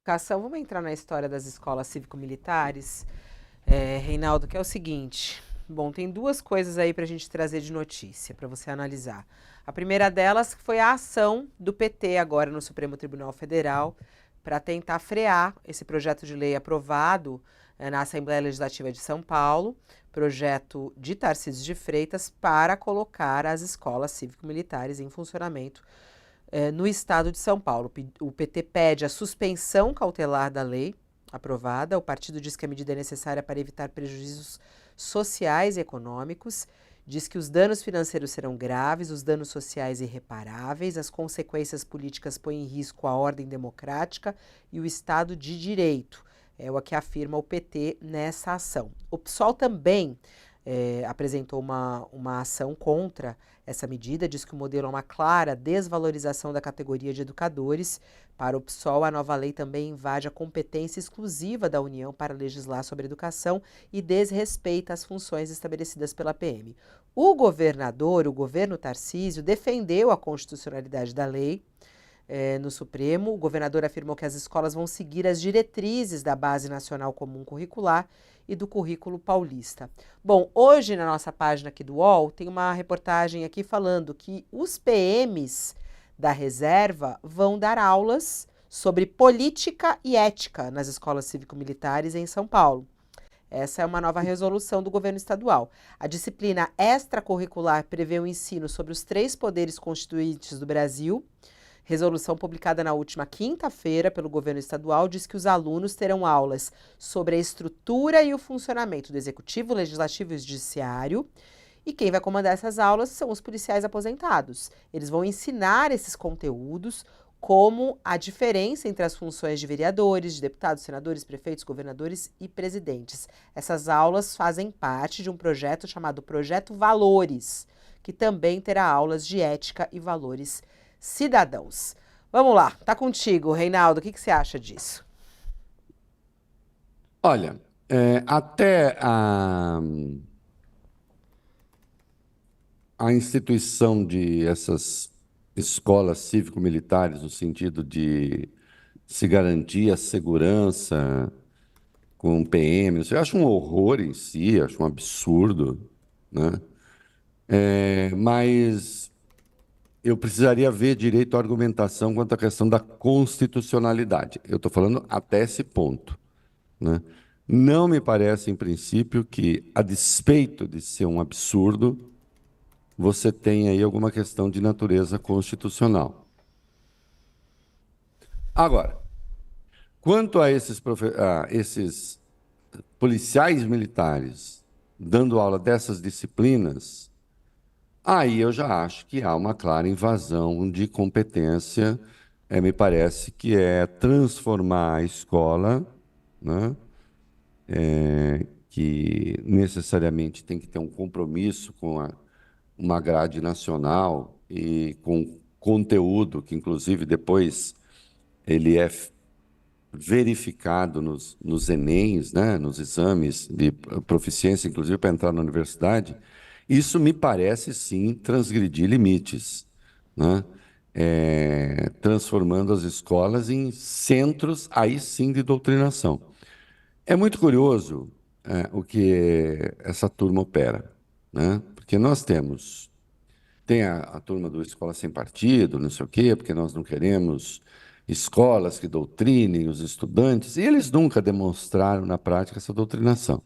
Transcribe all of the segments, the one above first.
Educação, vamos entrar na história das escolas cívico-militares, Reinaldo, que é o seguinte. Bom, tem duas coisas aí para a gente trazer de notícia, para você analisar. A primeira delas foi a ação do PT agora no Supremo Tribunal Federal para tentar frear esse projeto de lei aprovado na Assembleia Legislativa de São Paulo, projeto de Tarcísio de Freitas para colocar as escolas cívico-militares em funcionamento no estado de São Paulo. O PT pede a suspensão cautelar da lei aprovada. O partido diz que a medida é necessária para evitar prejuízos sociais e econômicos. Diz que os danos financeiros serão graves, os danos sociais irreparáveis, as consequências políticas põem em risco a ordem democrática e o Estado de Direito. É o que afirma o PT nessa ação. O PSOL também apresentou uma ação contra essa medida, diz que o modelo é uma clara desvalorização da categoria de educadores. Para o PSOL, a nova lei também invade a competência exclusiva da União para legislar sobre educação e desrespeita as funções estabelecidas pela PM. O governo Tarcísio, defendeu a constitucionalidade da lei no Supremo. O governador afirmou que as escolas vão seguir as diretrizes da Base Nacional Comum Curricular e do Currículo Paulista. Bom, hoje na nossa página aqui do UOL tem uma reportagem aqui falando que os PMs da reserva vão dar aulas sobre política e ética nas escolas cívico-militares em São Paulo. Essa é uma nova resolução do governo estadual. A disciplina extracurricular prevê o ensino sobre os 3 poderes constituintes do Brasil. Resolução publicada na última quinta-feira pelo governo estadual diz que os alunos terão aulas sobre a estrutura e o funcionamento do Executivo, Legislativo e Judiciário. E quem vai comandar essas aulas são os policiais aposentados. Eles vão ensinar esses conteúdos, como a diferença entre as funções de vereadores, de deputados, senadores, prefeitos, governadores e presidentes. Essas aulas fazem parte de um projeto chamado Projeto Valores, que também terá aulas de ética e valores cidadãos. Vamos lá, tá contigo, Reinaldo. O que você acha disso? Olha, até a instituição de essas escolas cívico-militares, no sentido de se garantir a segurança com PM, eu acho um horror em si, acho um absurdo, né? Mas eu precisaria ver direito a argumentação quanto à questão da constitucionalidade. Eu estou falando até esse ponto, né? Não me parece, em princípio, que, a despeito de ser um absurdo, você tem aí alguma questão de natureza constitucional. Agora, quanto a esses policiais militares dando aula dessas disciplinas, aí eu já acho que há uma clara invasão de competência. Me parece que é transformar a escola, né, que necessariamente tem que ter um compromisso com uma grade nacional e com conteúdo que, inclusive, depois ele é verificado nos Enems, né, nos exames de proficiência, inclusive para entrar na universidade. Isso me parece, sim, transgredir limites, né? Transformando as escolas em centros, aí sim, de doutrinação. É muito curioso o que essa turma opera, né? Porque nós tem a turma do Escola Sem Partido, não sei o quê, porque nós não queremos escolas que doutrinem os estudantes, e eles nunca demonstraram na prática essa doutrinação,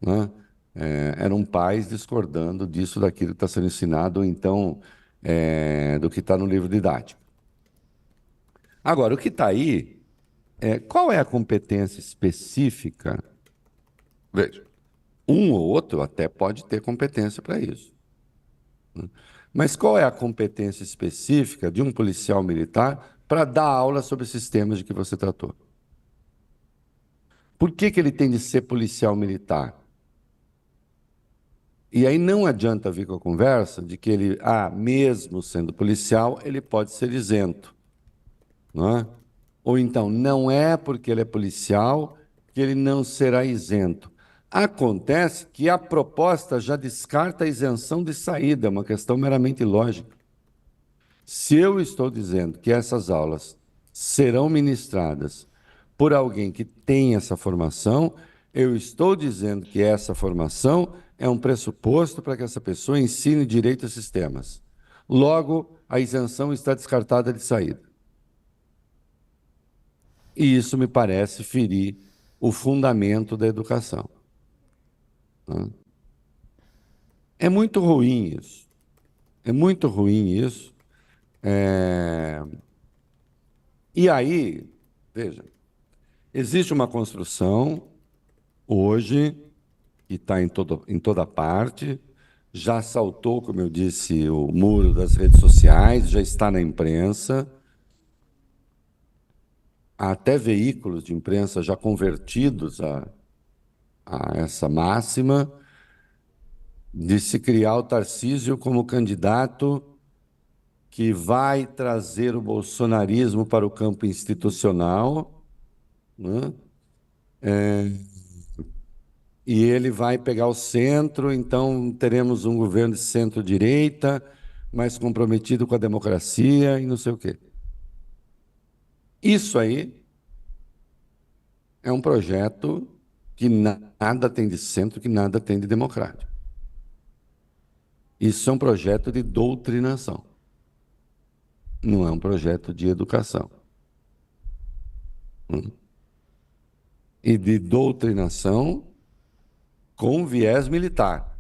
né? Eram pais discordando disso, daquilo que está sendo ensinado, ou então do que está no livro didático. Agora, o que está aí, qual é a competência específica? Veja, um ou outro até pode ter competência para isso, né? Mas qual é a competência específica de um policial militar para dar aula sobre esses temas de que você tratou? Por que ele tem de ser policial militar? E aí não adianta vir com a conversa de que ele, mesmo sendo policial, ele pode ser isento, não é? Ou então, não é porque ele é policial que ele não será isento. Acontece que a proposta já descarta a isenção de saída, é uma questão meramente lógica. Se eu estou dizendo que essas aulas serão ministradas por alguém que tem essa formação, eu estou dizendo que essa formação é um pressuposto para que essa pessoa ensine direito a sistemas. Logo, a isenção está descartada de saída. E isso me parece ferir o fundamento da educação, né? É muito ruim isso. É muito ruim isso. É, E aí, veja, existe uma construção hoje que está em toda parte, já saltou, como eu disse, o muro das redes sociais, já está na imprensa, há até veículos de imprensa já convertidos a essa máxima de se criar o Tarcísio como candidato que vai trazer o bolsonarismo para o campo institucional, né? E ele vai pegar o centro, então teremos um governo de centro-direita, mais comprometido com a democracia e não sei o quê. Isso aí é um projeto que nada tem de centro, que nada tem de democrático. Isso é um projeto de doutrinação, não é um projeto de educação. E de doutrinação com viés militar.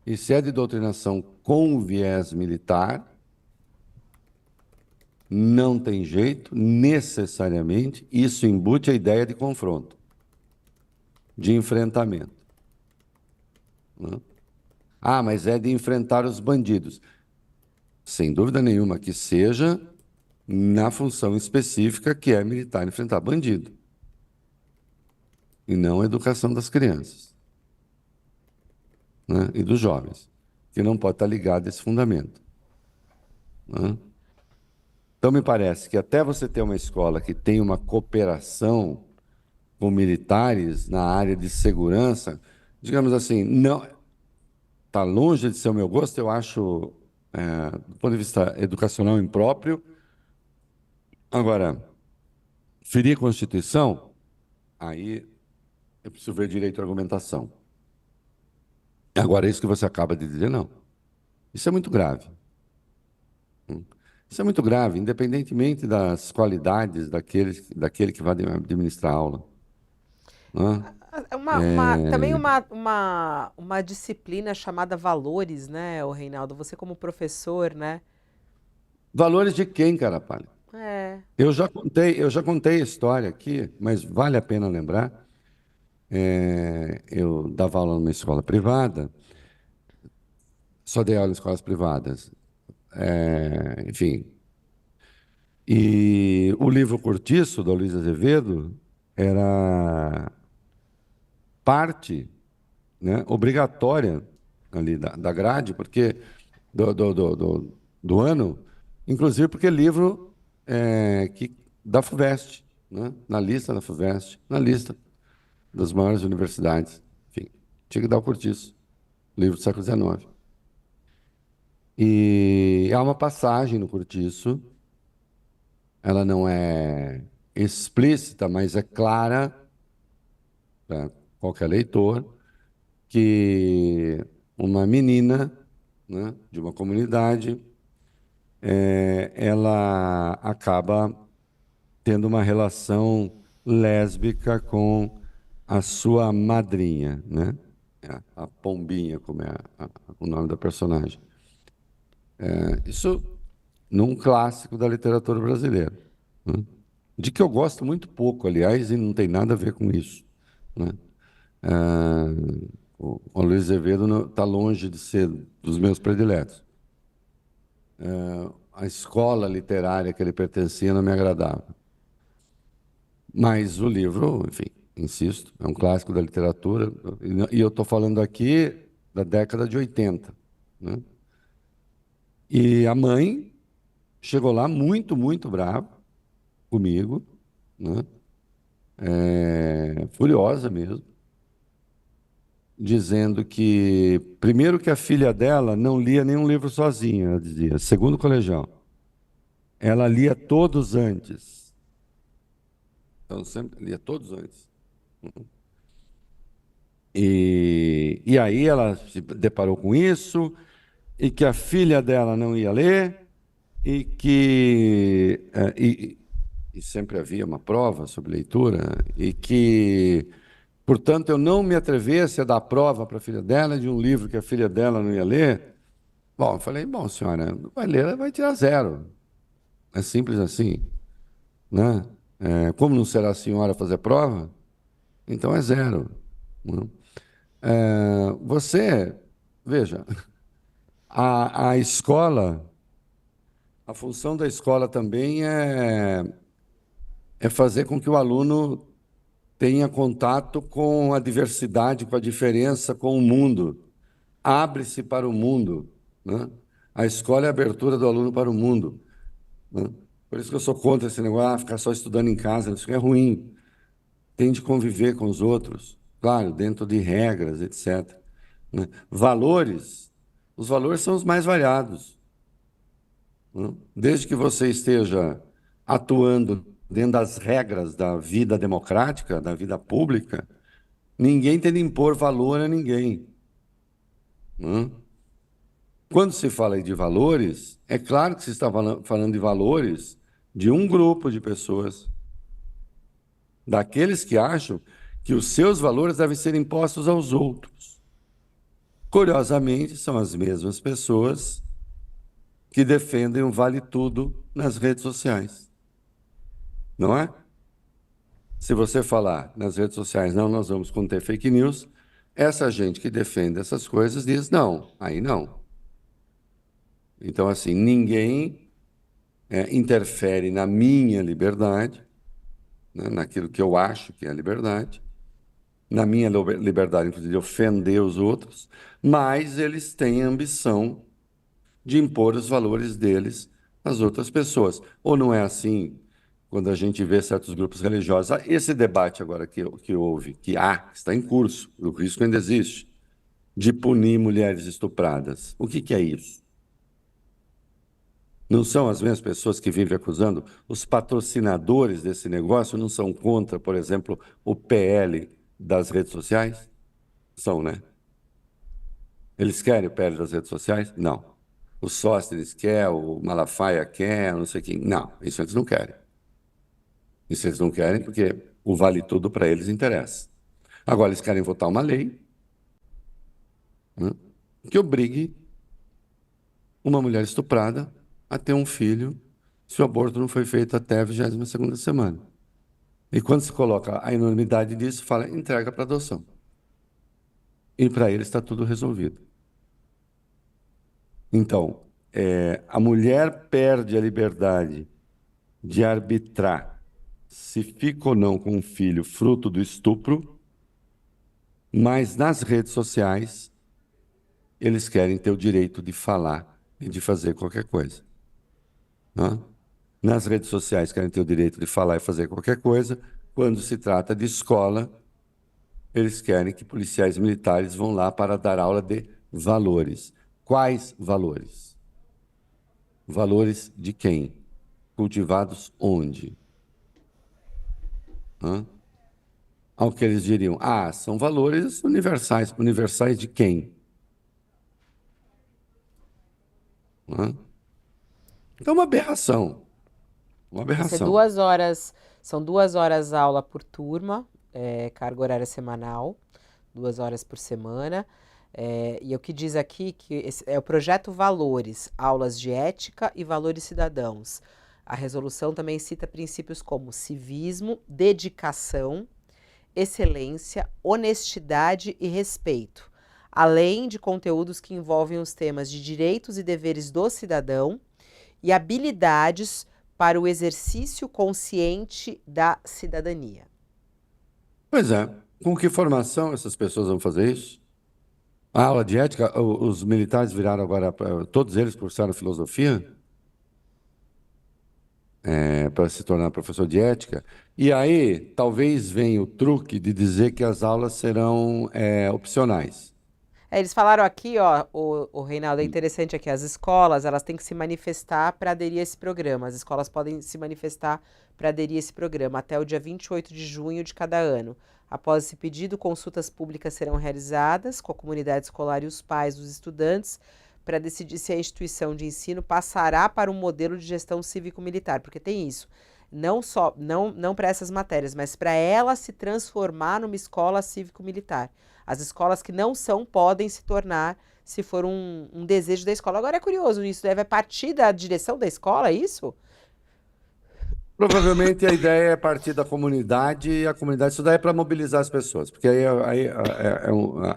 E se é de doutrinação com viés militar, não tem jeito, necessariamente, isso embute a ideia de confronto, de enfrentamento, né? Ah, mas é de enfrentar os bandidos. Sem dúvida nenhuma que seja na função específica que é militar enfrentar bandido, e não a educação das crianças, né? E dos jovens, que não pode estar ligado a esse fundamento, né? Então, me parece que até você ter uma escola que tem uma cooperação com militares na área de segurança, digamos assim, não está longe de ser o meu gosto, eu acho, do ponto de vista educacional, impróprio. Agora, ferir a Constituição, aí eu preciso ver direito à argumentação. Agora, isso que você acaba de dizer, não. Isso é muito grave. Isso é muito grave, independentemente das qualidades daquele que vai administrar a aula, né? Também uma disciplina chamada valores, né, o Reinaldo? Você como professor, né? Valores de quem, cara, palha? É. Eu já contei a história aqui, mas vale a pena lembrar. Eu dava aula numa escola privada, só dei aula em escolas privadas, enfim. E o livro Cortiço, da Luísa Azevedo, era parte, né, obrigatória ali da grade, porque do ano, inclusive porque livro da FUVEST, né, na lista da FUVEST, na lista das maiores universidades. Enfim, tinha que dar o Cortiço, livro do século XIX. E há uma passagem no Cortiço, ela não é explícita, mas é clara para qualquer leitor, que uma menina, né, de uma comunidade, ela acaba tendo uma relação lésbica com a sua madrinha, né? A Pombinha, como é o nome da personagem. Isso num clássico da literatura brasileira, né? De que eu gosto muito pouco, aliás, e não tem nada a ver com isso, né? Ah, o Luiz Azevedo está longe de ser dos meus prediletos. A escola literária que ele pertencia não me agradava. Mas o livro, enfim, insisto, é um clássico da literatura, e eu estou falando aqui da década de 80, né? E a mãe chegou lá muito, muito brava comigo, né? Furiosa mesmo, dizendo que, primeiro, que a filha dela não lia nenhum livro sozinha, ela dizia, segundo o colegial. ela lia todos antes. Então, sempre lia todos antes. E aí ela se deparou com isso, e que a filha dela não ia ler, e que e sempre havia uma prova sobre leitura, e que, portanto, eu não me atrevesse a dar prova para a filha dela de um livro que a filha dela não ia ler. Bom, eu falei, bom, senhora, não vai ler, ela vai tirar zero. É simples assim, né? Como não será a senhora fazer prova, então é zero, né? Você, veja, a escola, a função da escola também é fazer com que o aluno tenha contato com a diversidade, com a diferença, com o mundo. Abre-se para o mundo, né? A escola é a abertura do aluno para o mundo, né? Por isso que eu sou contra esse negócio, ficar só estudando em casa, isso é ruim. Tem de conviver com os outros, claro, dentro de regras, etc., né? Valores, os valores são os mais variados, né? Desde que você esteja atuando dentro das regras da vida democrática, da vida pública, ninguém tem de impor valor a ninguém, né? Quando se fala aí de valores, é claro que se está falando de valores de um grupo de pessoas, daqueles que acham que os seus valores devem ser impostos aos outros. Curiosamente, são as mesmas pessoas que defendem o vale tudo nas redes sociais, não é? Se você falar nas redes sociais, não, nós vamos conter fake news, essa gente que defende essas coisas diz, não, aí não. Então, assim, ninguém interfere na minha liberdade, né, naquilo que eu acho que é a liberdade, na minha liberdade, inclusive, de ofender os outros, mas eles têm a ambição de impor os valores deles às outras pessoas. Ou não é assim quando a gente vê certos grupos religiosos? Esse debate agora que houve, que está em curso, o risco ainda existe, de punir mulheres estupradas. O que é isso? Não são as mesmas pessoas que vivem acusando? Os patrocinadores desse negócio não são contra, por exemplo, o PL das redes sociais? São, né? Eles querem o PL das redes sociais? Não. O Sóstenes quer, o Malafaia quer, não sei quem. Não, isso eles não querem. Isso eles não querem porque o vale tudo para eles interessa. Agora, eles querem votar uma lei, né, que obrigue uma mulher estuprada a ter um filho se o aborto não foi feito até a 22ª semana. E quando se coloca a enormidade disso, fala entrega para adoção. E para eles está tudo resolvido. Então, a mulher perde a liberdade de arbitrar se fica ou não com um filho fruto do estupro, mas nas redes sociais eles querem ter o direito de falar e de fazer qualquer coisa, né? Nas redes sociais querem ter o direito de falar e fazer qualquer coisa. Quando se trata de escola, eles querem que policiais militares vão lá para dar aula de valores. Quais valores? Valores de quem? Cultivados onde? Hã? Ao que eles diriam, são valores universais. Universais de quem? Hã? Então, uma aberração. Uma Vai ser aberração. 2 horas, são 2 horas aula por turma, carga horária semanal, 2 horas por semana. E o que diz aqui que esse é o projeto Valores, aulas de ética e valores cidadãos. A resolução também cita princípios como civismo, dedicação, excelência, honestidade e respeito, além de conteúdos que envolvem os temas de direitos e deveres do cidadão e habilidades para o exercício consciente da cidadania. Pois é. Com que formação essas pessoas vão fazer isso? A aula de ética, os militares viraram agora, todos eles cursaram filosofia, para se tornar professor de ética. E aí, talvez venha o truque de dizer que as aulas serão opcionais. Eles falaram aqui, ó, o Reinaldo, é interessante aqui, as escolas, elas têm que se manifestar para aderir a esse programa. As escolas podem se manifestar para aderir a esse programa até o dia 28 de junho de cada ano. Após esse pedido, consultas públicas serão realizadas com a comunidade escolar e os pais dos estudantes para decidir se a instituição de ensino passará para um modelo de gestão cívico-militar, porque tem isso. Não para essas matérias, mas para ela se transformar numa escola cívico-militar. As escolas que não são podem se tornar, se for um desejo da escola. Agora é curioso, isso deve partir da direção da escola, é isso? Provavelmente a ideia é partir da comunidade e a comunidade, isso daí é para mobilizar as pessoas, porque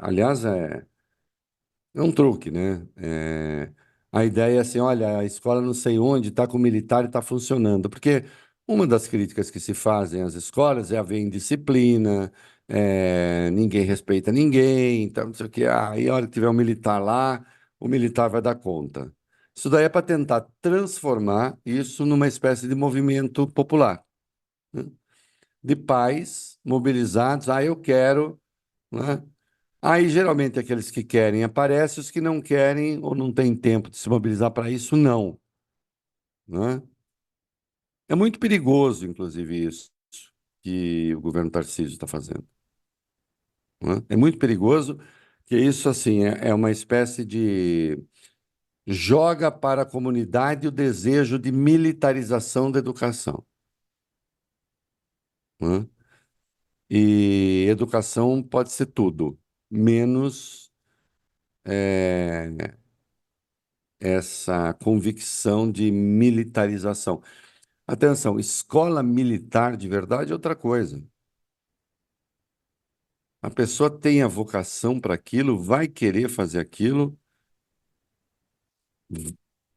aliás, é um truque, né? A ideia é assim, olha, a escola não sei onde está com o militar e está funcionando, porque uma das críticas que se fazem às escolas é haver indisciplina, ninguém respeita ninguém, então não sei o quê. Aí a hora que tiver um militar lá, o militar vai dar conta. Isso daí é para tentar transformar isso numa espécie de movimento popular, né? De pais mobilizados, eu quero, né? Aí, geralmente, aqueles que querem aparecem, os que não querem ou não têm tempo de se mobilizar para isso, não, né? É muito perigoso, inclusive, isso que o governo Tarcísio está fazendo, né? É muito perigoso que isso, assim, é uma espécie de joga para a comunidade o desejo de militarização da educação, né? E educação pode ser tudo, menos essa convicção de militarização. Atenção, escola militar de verdade é outra coisa. A pessoa tem a vocação para aquilo, vai querer fazer aquilo,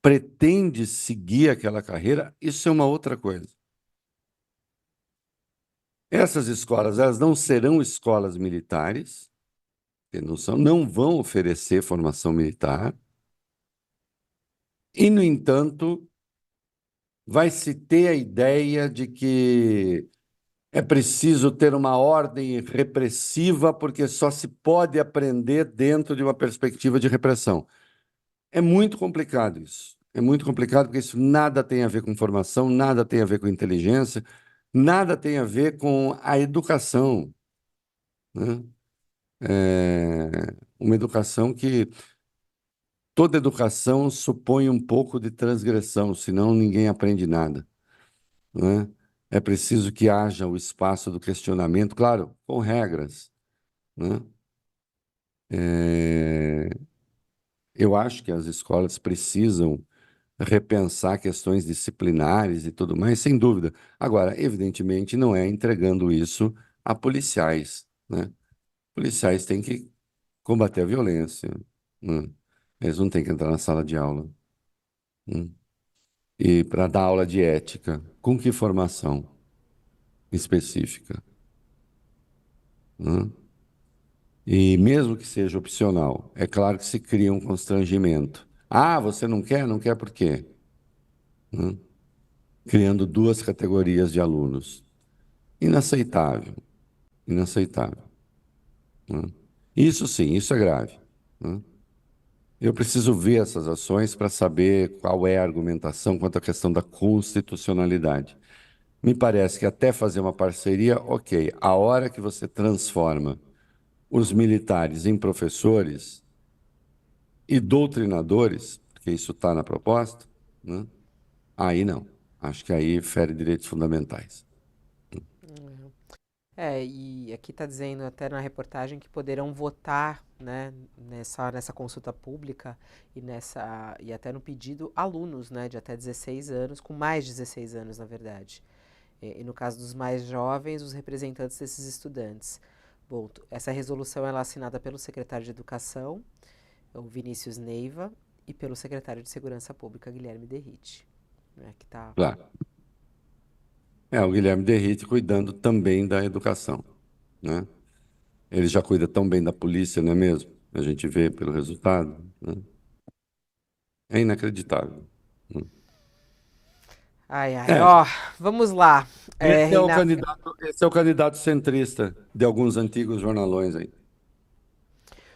pretende seguir aquela carreira, isso é uma outra coisa. Essas escolas, elas não serão escolas militares, não são, não vão oferecer formação militar, e, no entanto, vai se ter a ideia de que é preciso ter uma ordem repressiva, porque só se pode aprender dentro de uma perspectiva de repressão. É muito complicado isso. É muito complicado porque isso nada tem a ver com formação, nada tem a ver com inteligência, nada tem a ver com a educação, né? Uma educação que toda educação supõe um pouco de transgressão, senão ninguém aprende nada, né? É preciso que haja o espaço do questionamento, claro, com regras, né? É, eu acho que as escolas precisam repensar questões disciplinares e tudo mais, sem dúvida. Agora, evidentemente, não é entregando isso a policiais, né? Policiais têm que combater a violência, né? Eles não têm que entrar na sala de aula, né? E para dar aula de ética, com que formação específica, né? E mesmo que seja opcional, é claro que se cria um constrangimento. Você não quer? Não quer por quê? Né? Criando duas categorias de alunos. Inaceitável, inaceitável, né? Isso sim, isso é grave, né? Eu preciso ver essas ações para saber qual é a argumentação quanto à questão da constitucionalidade. Me parece que até fazer uma parceria, ok. A hora que você transforma os militares em professores e doutrinadores, porque isso está na proposta, né? Aí não. Acho que aí fere direitos fundamentais. E aqui está dizendo até na reportagem que poderão votar, né, nessa consulta pública e até no pedido alunos, né, de até 16 anos, com mais de 16 anos, na verdade. E no caso dos mais jovens, os representantes desses estudantes. Bom, essa resolução ela é assinada pelo secretário de Educação, o Vinícius Neiva, e pelo secretário de Segurança Pública, Guilherme Derrite, né, que está. Claro. O Guilherme Derrite cuidando também da educação, né? Ele já cuida tão bem da polícia, não é mesmo? A gente vê pelo resultado, né? É inacreditável, né? Ai, ai, É, ó, vamos lá. esse é o Reina, candidato, esse é o candidato centrista de alguns antigos jornalões aí.